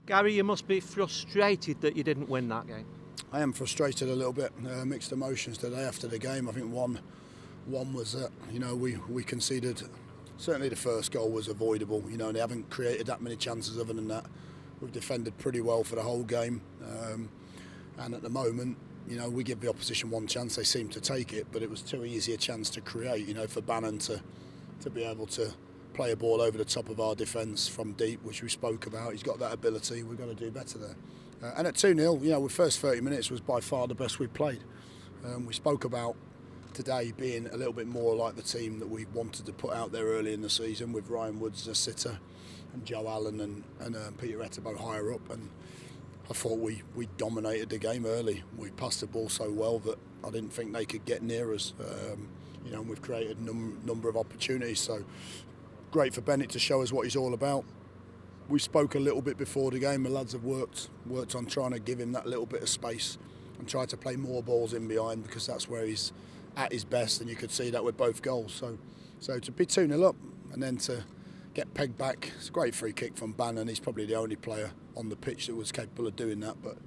Gary, you must be frustrated that you didn't win that game. I am frustrated a little bit, mixed emotions today after the game. I think one was that, we conceded. Certainly the first goal was avoidable. They haven't created that many chances other than that. We've defended pretty well for the whole game, and at the moment, we give the opposition one chance. They seem to take it, but it was too easy a chance to create. For Bannon to be able to play a ball over the top of our defence from deep, which we spoke about. He's got that ability. We've got to do better there. And at 2-0, the first 30 minutes was by far the best we've played. We spoke about today being a little bit more like the team that we wanted to put out there early in the season, with Ryan Woods as sitter and Joe Allen and Peter Etebo higher up. And I thought we dominated the game early. We passed the ball so well that I didn't think they could get near us. And we've created a number of opportunities. So great for Bennett to show us what he's all about. We spoke a little bit before the game. The lads have worked on trying to give him that little bit of space and try to play more balls in behind, because that's where he's at his best, and you could see that with both goals. So to be 2-0 up and then to get pegged back, it's a great free kick from Bannon. He's probably the only player on the pitch that was capable of doing that, but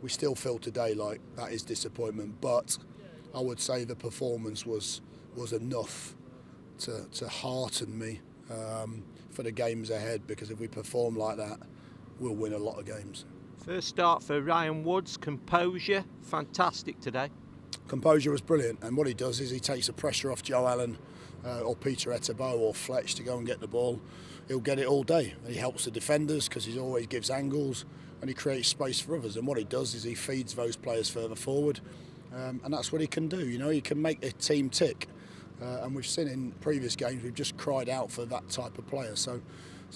we still feel today like that is disappointment. But I would say the performance was enough to hearten me for the games ahead, because if we perform like that, we'll win a lot of games. First start for Ryan Woods, composure, fantastic today. Composure was brilliant, and what he does is he takes the pressure off Joe Allen or Peter Etebo or Fletch to go and get the ball. He'll get it all day. He helps the defenders because he always gives angles, and he creates space for others. And what he does is he feeds those players further forward, and that's what he can do. He can make a team tick. And we've seen in previous games, we've just cried out for that type of player. So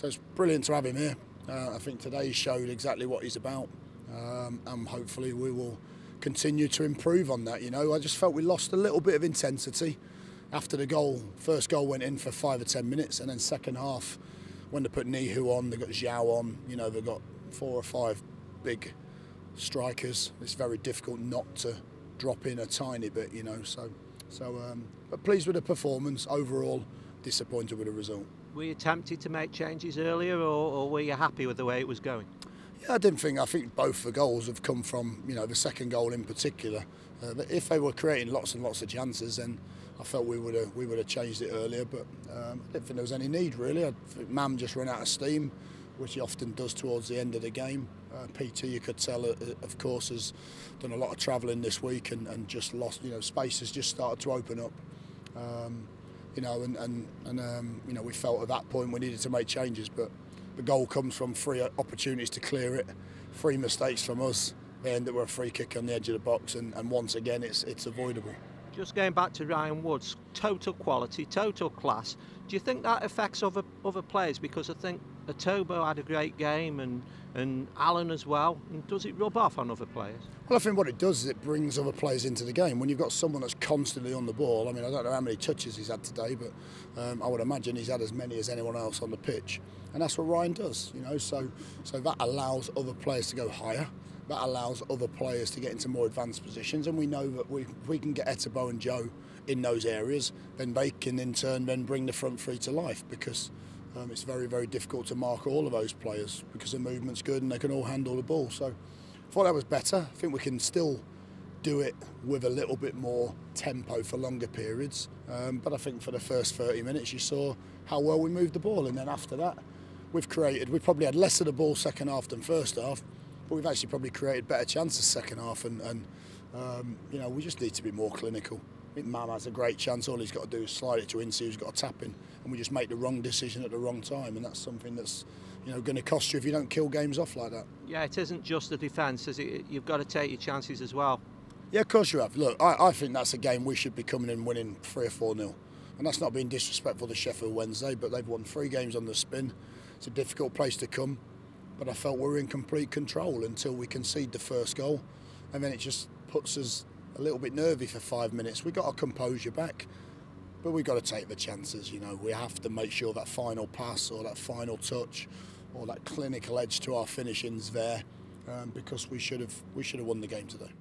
it's brilliant to have him here. I think today he showed exactly what he's about, and hopefully we will continue to improve on that. I just felt we lost a little bit of intensity after the goal. First goal went in for 5 or 10 minutes, and then second half, when they put Nihu on, they got Zhao on. They've got 4 or 5 big strikers. It's very difficult not to drop in a tiny bit. But pleased with the performance. Overall, disappointed with the result. Were you tempted to make changes earlier, or were you happy with the way it was going? Yeah, I think both the goals have come from, the second goal in particular. But if they were creating lots and lots of chances, then I felt we would have changed it earlier. But I didn't think there was any need, really. I think Mam just ran out of steam, which he often does towards the end of the game. PT, you could tell, of course, has done a lot of travelling this week and just lost. Space has just started to open up. We felt at that point we needed to make changes, but the goal comes from 3 opportunities to clear it, 3 mistakes from us. They end up with a free kick on the edge of the box, and once again it's avoidable. Just going back to Ryan Woods, total quality, total class. Do you think that affects other players? Because I think Etobo had a great game, and Allen as well. And does it rub off on other players? Well, I think what it does is it brings other players into the game. When you've got someone that's constantly on the ball, I don't know how many touches he's had today, but I would imagine he's had as many as anyone else on the pitch. And that's what Ryan does, So that allows other players to go higher. That allows other players to get into more advanced positions, and we know that we can get Etebo and Joe in those areas, then they can in turn then bring the front 3 to life, because it's very, very difficult to mark all of those players because the movement's good and they can all handle the ball. So I thought that was better. I think we can still do it with a little bit more tempo for longer periods. But I think for the first 30 minutes you saw how well we moved the ball, and then after that we've probably had less of the ball second half than first half, but we've actually probably created better chances second half, and we just need to be more clinical. I think Mam has a great chance. All he's got to do is slide it to Ince, who's got a tap in, and we just make the wrong decision at the wrong time, and that's something that's going to cost you if you don't kill games off like that. Yeah, it isn't just the defence, is it? You've got to take your chances as well. Yeah, of course you have. Look, I think that's a game we should be coming in winning 3 or 4-0, and that's not being disrespectful to Sheffield Wednesday, but they've won 3 games on the spin. It's a difficult place to come, but I felt we were in complete control until we concede the first goal, and then it just puts us a little bit nervy for 5 minutes. We got our composure back, but we've got to take the chances. We have to make sure that final pass or that final touch or that clinical edge to our finishing's there, because we should have won the game today.